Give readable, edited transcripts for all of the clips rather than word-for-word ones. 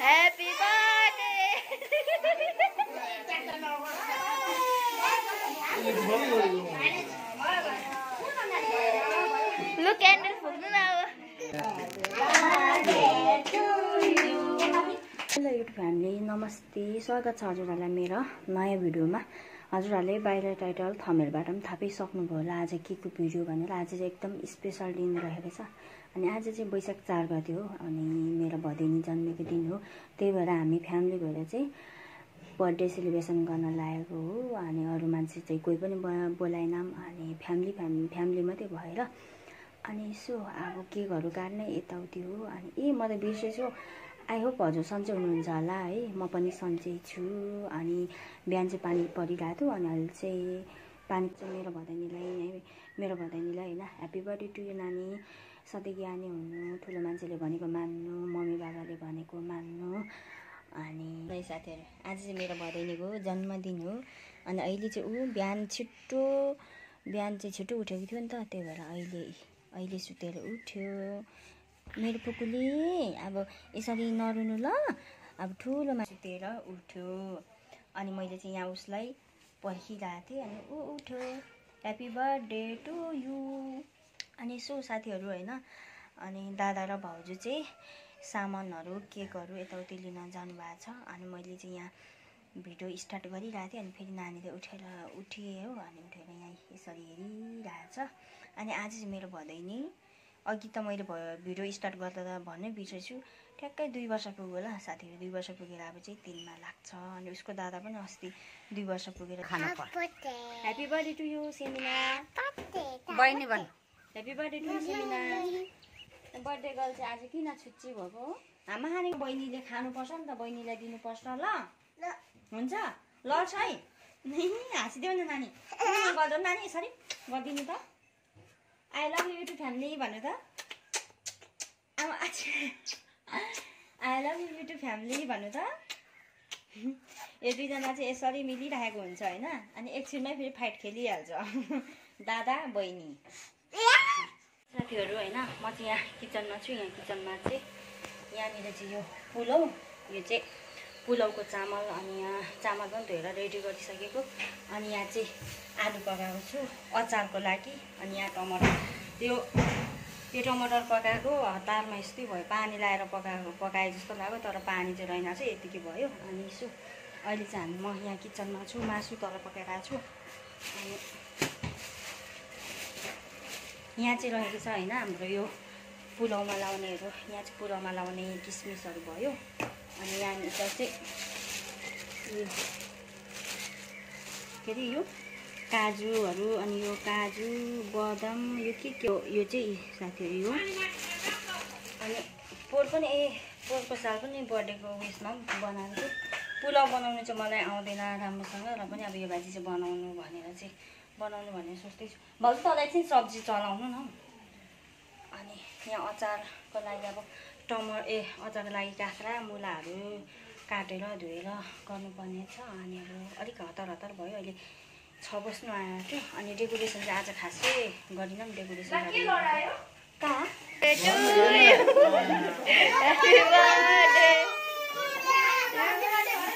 Happy birthday! Look, candle फुक्नु न अब। Hello YouTube family, नमस्ते। स्वागत छ हजुरहरूलाई मेरो नयाँ भिडियोमा। हजुरहरूले बाहिर टाइटल थम्बनेलबाट पनि थाहा पाइसक्नुभयो होला आज के को भिडियो भनेर। आज चाहिँ एकदम स्पेसल दिन रहेको छ। अनि आज चाहिँ वैशाख 4 गते हो अनि मेरो भदैनी जन्मेको दिन हो। त्यही भएर हामी फ्यामिली भएर चाहिँ बर्थडे सेलिब्रेसन गर्न लागेको हो। अनि अरू मान्छे चाहिँ कोही पनि बोलाएनौँ। अनि फ्यामिली मात्रै भएर अनि यसो अब केकहरू काट्ने यताउति हो। अनि म त बिर्सेछु। आई होप हजुर सन्चै हुनुहुन्छ होला है। म पनि सन्चै छु। अनि बिहान चाहिँ पानी परिरहेको थियो अनि अहिले चाहिँ पानी चाहिँ मेरो भदैनीलाई होइन ह्याप्पी बर्थडे टु यु नानी। सधैँ ज्ञानी हुनु, ठुलो मान्छेले भनेको मान्नु, मम्मी बाबाले भनेको मान्नु। अनि साथीहरू आज चाहिँ मेरो भदैनीको जन्मदिन हो। अनि अहिले चाहिँ बिहान चाहिँ छिटो उठेको थियो नि त। त्यही भएर अहिले सुतेर उठ्यो मेरो पुकुले। अब यसरी नरुनु ल, अब ठुलोमा सुतेर उठ्यो। अनि मैले चाहिँ यहाँ उसलाई पर्खिरहेको थिएँ अनि ऊ उठ्यो। Happy birthday to you. अनि यसो साथीहरू होइन। अनि दादा र भाउजू चाहिँ सामानहरू केकहरू यताउति लिन जानुभएको छ। अनि मैले चाहिँ यहाँ भिडियो स्टार्ट गरिरहेको थिएँ। अनि फेरि नानीले उठियो हो। अनि उठेर यहाँ यसरी हेरिरहेछ। अनि आज चाहिँ मेरो भदैनी, अघि त मैले भिडियो स्टार्ट गर्दा त भन्नै बिर्सेछु, ठ्याक्कै 2 वर्ष पुग्यो होला साथीहरू। 2 वर्ष पुगेर अब चाहिँ 3मा लाग्छ। अनि उसको दादा पनि अस्ति 2 वर्ष पुगेर खाना पर्यो। Happy birthday to you Semina. बहिनी भन् happy birthday to you Semina. Birthday girl चाहिँ आज किन छुच्ची भएको? आमा खानेको बहिनीले खानुपर्छ नि त, बहिनीलाई दिनुपर्छ ल। हुन्छ ल है। हाँसिदेऊ न नानी, गर्दा नानी यसरी गरिदिनु त। I love you YouTube family भन्नु त। अब I love you YouTube family भन्नु त। यो दुईजना चाहिँ यसरी मिलिरहेको हुन्छ होइन। अनि एकछिनमै फेरि फाइट खेलिहाल्छ दादा बहिनी साथीहरू होइन। म चाहिँ यहाँ किचनमा छु। यहाँ किचनमा चाहिँ यहाँनिर चाहिँ यो पुलाउ, यो चाहिँ पुलाउको चामल। अनि यहाँ चामल पनि धोएर रेडी गरिसकेको। अनि यहाँ चाहिँ आलु पकाएको छु अचारको लागि। अनि यहाँ टमाटर, यो टमाटर पकाएको हतारमा यस्तै भयो, पानी लाएर पकाए जस्तो लाग्यो। तर पानी चाहिँ रहेन चाहिँ यतिकै भयो। अनि यसो अहिले चाहिँ म यहाँ किचनमा छु, मासु तर पकाइरहेको छु। अनि यहाँ चाहिँ रहेको छ होइन हाम्रो यो पुलाउमा लाउनेहरू। यहाँ चाहिँ पुलाउमा लाउने किसमिसहरू भयो। अनि यहाँनिर चाहिँ के अरे यो काजुहरू, अनि यो काजु बदाम यो के हो यो चाहिँ साथीहरू यो। अनि पोहोर पनि पोहोरको साल पनि बर्थडेको उयसमा बनाएको थिएँ। पुलाउ बनाउनु चाहिँ मलाई आउँदैन राम्रोसँग, र पनि अब यो भाजी चाहिँ बनाउनु भनेर सोच्दैछु। भाउजू तँलाई चाहिँ सब्जी चलाउनु न। अनि यहाँ अचारको लागि अब अचारको लागि काँक्रा मुलाहरू काटेर धोएर गर्नुपर्ने छ। अनि अब अलिक हतार भयो। अहिले 6 बज्नु आएको थियो। अनि डेकोरेसन चाहिँ आज खासै गरिनँ डेकोरेसन कहाँ।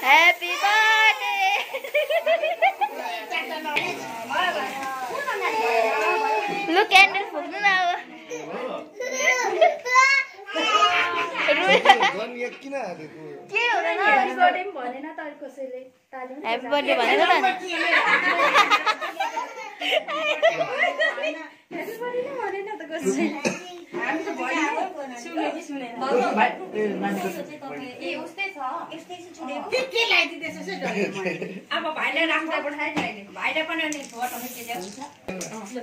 Happy birthday! Look, candle फुक्नु न अब। के हुँदैन ह्याप्पी बर्थडे भनेन त कसैले। ह्याप्पी बर्थडे भनेर त अब भाइलाई राख्दा पठाइदिनु भाइलाई पनि अनि फोटो खिचिदियो।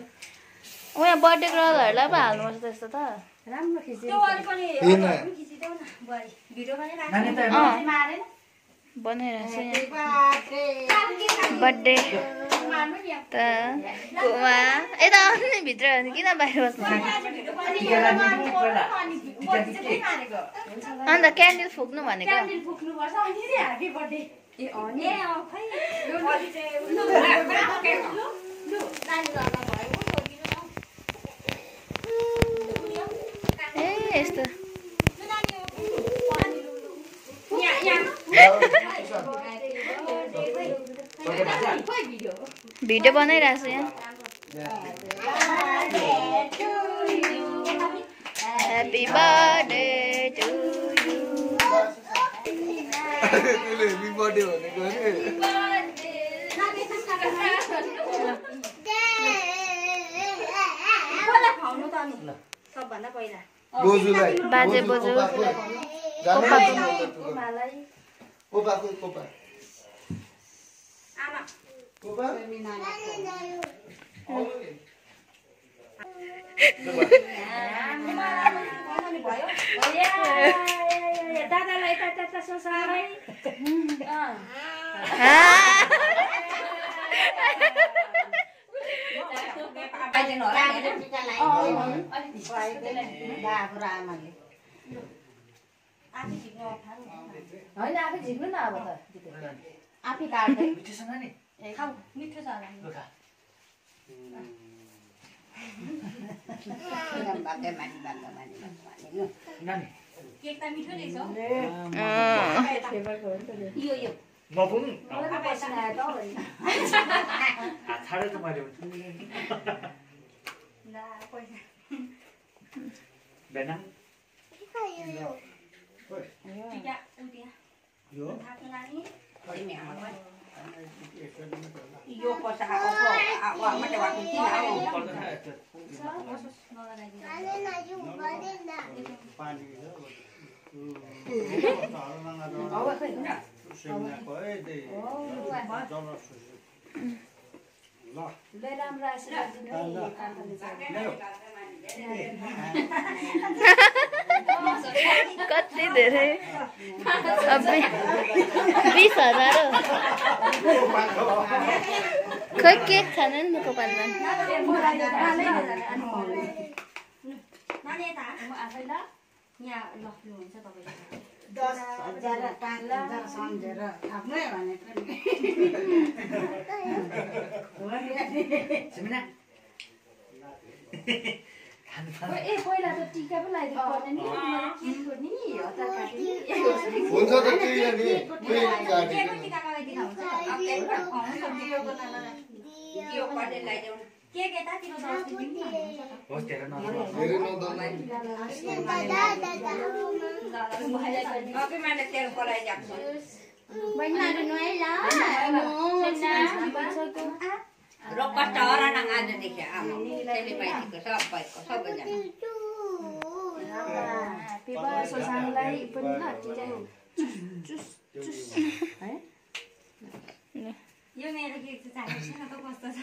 यहाँ बर्थडे गर्लहरूलाई पो हाल्नुपर्छ त्यस्तो त। राम्रो खिचिदियो पनि खिचिदेऊ न बुहारी। भिडियो पनि राख्नु बनाइरहेको बर्थडे त यता आउनु नि भित्र किन बाहिर बस्नु। अन्त क्यान्डल फुक्नु भनेको ए यस्तो भिडियो बनाइरहेको छु यहाँ Happy birthday to you. Happy birthday भनेको नि सबभन्दा पहिला बोजुलाई बाजे बोजू कोपा आमा कोपा दादालाई त सोसालाई होइन आफै झिक्नु न अब त आफै काट्दै खाऊ मिठो छ केक त मिठो रहेछ यो नपुङ पसिना आयो छाडे त मैले बेना यो पैसा मात्रै भएको राम्रो आशीर्वाद दिनु कति धेरै 20,000 खै केक खानु नि मुखको पानमा आफैलाई यहाँ लफ्नु हुन्छ तपाईँले 10,000 5,000 सम्झेर आफ्नै भनेको ए पहिला त टिका पो लगाइदिनु पर्ने नि केक छोड्ने नि हतार काट्ने हुन्छ त त्यही हो नि त्यही गाडी टिका लगाइदिनु हुन्छ यो कहिले लगाइदेऊ केक यतातिर होस् तेरो धेरै नदन मैले तेल कराइदिएको र कष्ट हरान आजदेखि आमा चेलीमाइतीको सबैको सबैजना सोसाङलाई पनि ल टिका यो मेरो केक चाहिँ चाहिएको छैन त कस्तो छ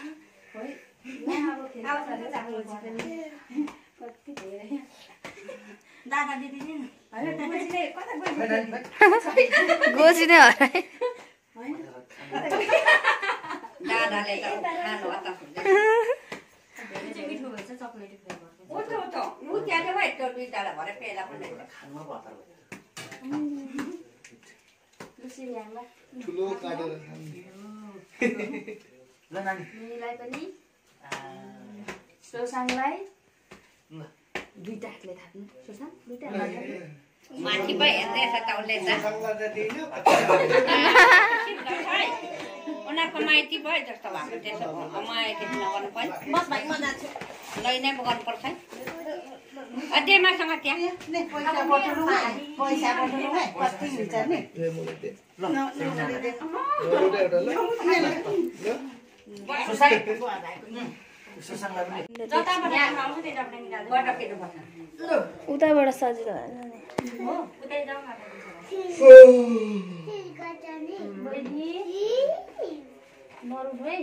दादा दिदी नि गोसी नै हराए दादाले त खानु अता मिठो भएछ चक्लेट फ्लेभरको उठो उठो उ त्यहाँ चाहिँ वाइट टोपी दादा भरे पेला पनि लुसी ल्याङ्ला ठुलो काटेर खानु ल नानी मिनीलाई पनि सोसाङलाई दुईटा हातले थाप्नु सोसाङ दुईटा हातले माथि पो हेर्दैछ त उसले त उनीहरूको माइती भयो जस्तो भएको त्यसो माइती नगर्नु पर्यो बस भाइ म जान्छु लै नै गर्नुपर्छ है देमासँग त्यहाँ पैसा बटुलु है कति हुन्छ नि सुसाङलाई पनि जताबाट आउनु त्यताबाट मिलाएर गड्डा फेर्नुपर्छ उताबाट सजिलो हो उतै जाउँ नरुनु है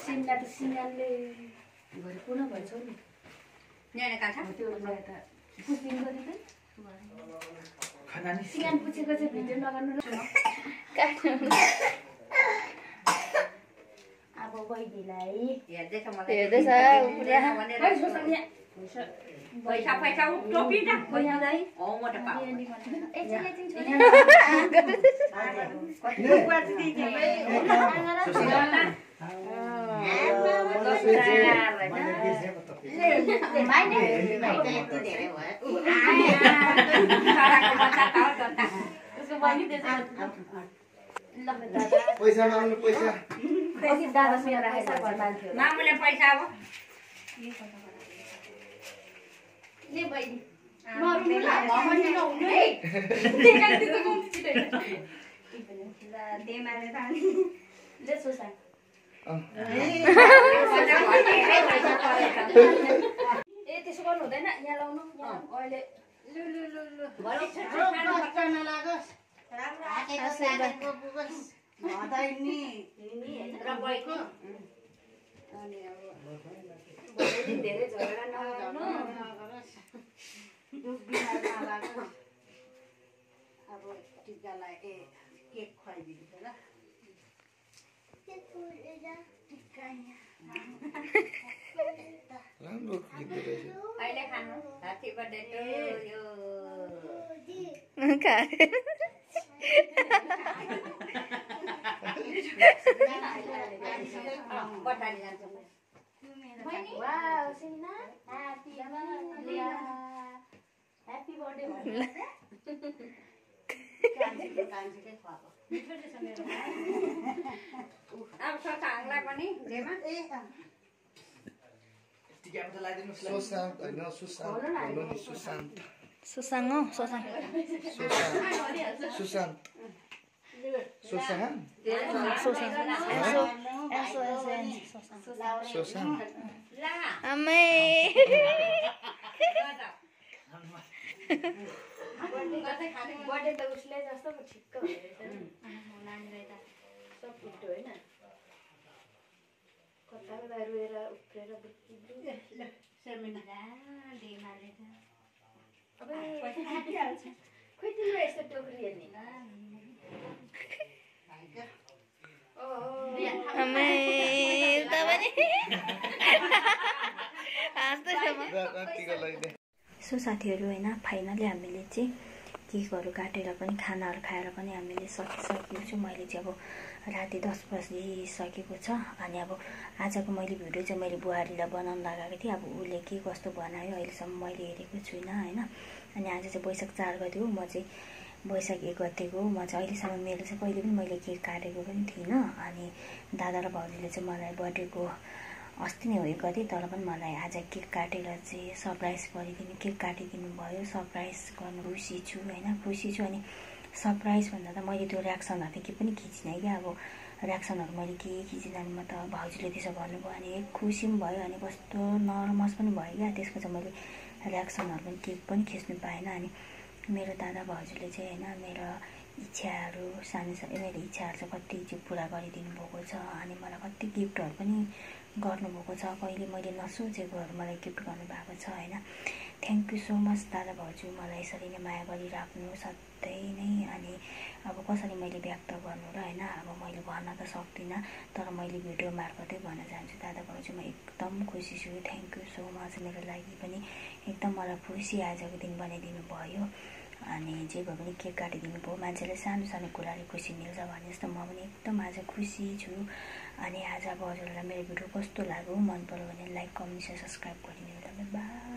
सिमला त सिङ्गालले भरे पुनः भन्छौ नि त्यो पुस्दिन गरेको खानानी सिङ्गाल पुछेको चाहिँ भिडियो नगर्नु अब बहिनीलाई हेर्दैछ मलाई हेर्दैछ पैसा पैसा टोपी न बहिनीलाई हो म त पाऊ यति धेरै भयो पैसा माग्नु पैसा मामुले पैसा अब त्यसो गर्नु हुँदैन यहाँ लाउनु अहिले धेरै झगडा नगर्नु अब टिकालाई केक खुवाइदिन्छ ल राम्रो गीत रहेछ अहिले खानु ह्यापी बर्थडे टु यु बटाली जान्छौँ वाउ सिना ह्यापी बर्थडे अब ससाङलाई पनि जेमा टिकामा त लगाइदिनुहोस् ल। सुशान्त होइन सुशान्त भन्नु नि सुशान्त सुसाङ हो सुसाङ सुशान्त सुशान्त सुशान्त आमै बर्थडे त उसले जस्तो ठिक्क हुँदो रहेछ नानीलाई त सब फुट्यो होइन कता बेला रोएर उफ्रेर खोइ तिम्रो यस्तो टोकरी हेर्ने सो साथीहरू होइन फाइनली हामीले चाहिँ केकहरू काटेर पनि खानाहरू खाएर पनि हामीले सकिसकेको छु। मैले चाहिँ अब राति 10 बजिसकेको छ अनि अब आजको मैले भिडियो चाहिँ मैले बुहारीलाई बनाउन लगाएको थिएँ। अब उसले के कस्तो बनायो अहिलेसम्म मैले हेरेको छुइनँ होइन। अनि आज चाहिँ वैशाख 4 गते हो, म चाहिँ वैशाख 1 गतेको हो। म चाहिँ अहिलेसम्म मेरो चाहिँ कहिले पनि मैले केक काटेको पनि थिइनँ। अनि दादा र भाउजूले चाहिँ मलाई बर्थडेको अस्ति नै हो 1 गते, तर पनि मलाई आज केक काटेर चाहिँ सरप्राइज गरिदिनु केक काटिदिनु भयो। सरप्राइज गर्नु खुसी छु होइन, खुसी छु। अनि सरप्राइज भन्दा त मैले त्यो रियाक्सनहरू त केही पनि खिचिनँ क्या। अब रियाक्सनहरू मैले के खिचिनँ म त भाउजूले त्यसो गर्नुभयो अनि खुसी पनि भयो अनि कस्तो नर्भस पनि भयो क्या। त्यसको चाहिँ मैले रियाक्सनहरू पनि केही पनि खिच्नु पाएन। अनि मेरो दादा भाउजूले चाहिँ होइन मेरो इच्छाहरू सानो मेरो इच्छाहरू चाहिँ कति चाहिँ पुरा गरिदिनु भएको छ। अनि मलाई कति गिफ्टहरू पनि गर्नुभएको छ, कहिले मैले नसोचेकोहरू मलाई गिफ्ट गर्नुभएको छ होइन। थ्याङ्क यू सो मच दादा भाउजू, मलाई यसरी नै माया गरिराख्नु सधैँ नै। अनि अब कसरी मैले व्यक्त गर्नु र होइन, अब मैले भन्न त सक्दिनँ तर मैले भिडियो मार्फतै भन्न चाहन्छु दादा भाउजू म एकदम खुसी छु। थ्याङ्क यू सो मच, मेरो लागि पनि एकदम मलाई खुसी आजको दिन बनाइदिनु भयो। अनि जे भए पनि केक काटिदिनु भयो। मान्छेले सानो सानो कुराले खुसी मिल्छ भने जस्तो म पनि एकदम आज खुसी छु। अनि आज अब हजुरहरूलाई मेरो भिडियो कस्तो लाग्यो, मन पर्यो भने लाइक कमेन्ट सब्सक्राइब गरिदिनु। धन्यवाद।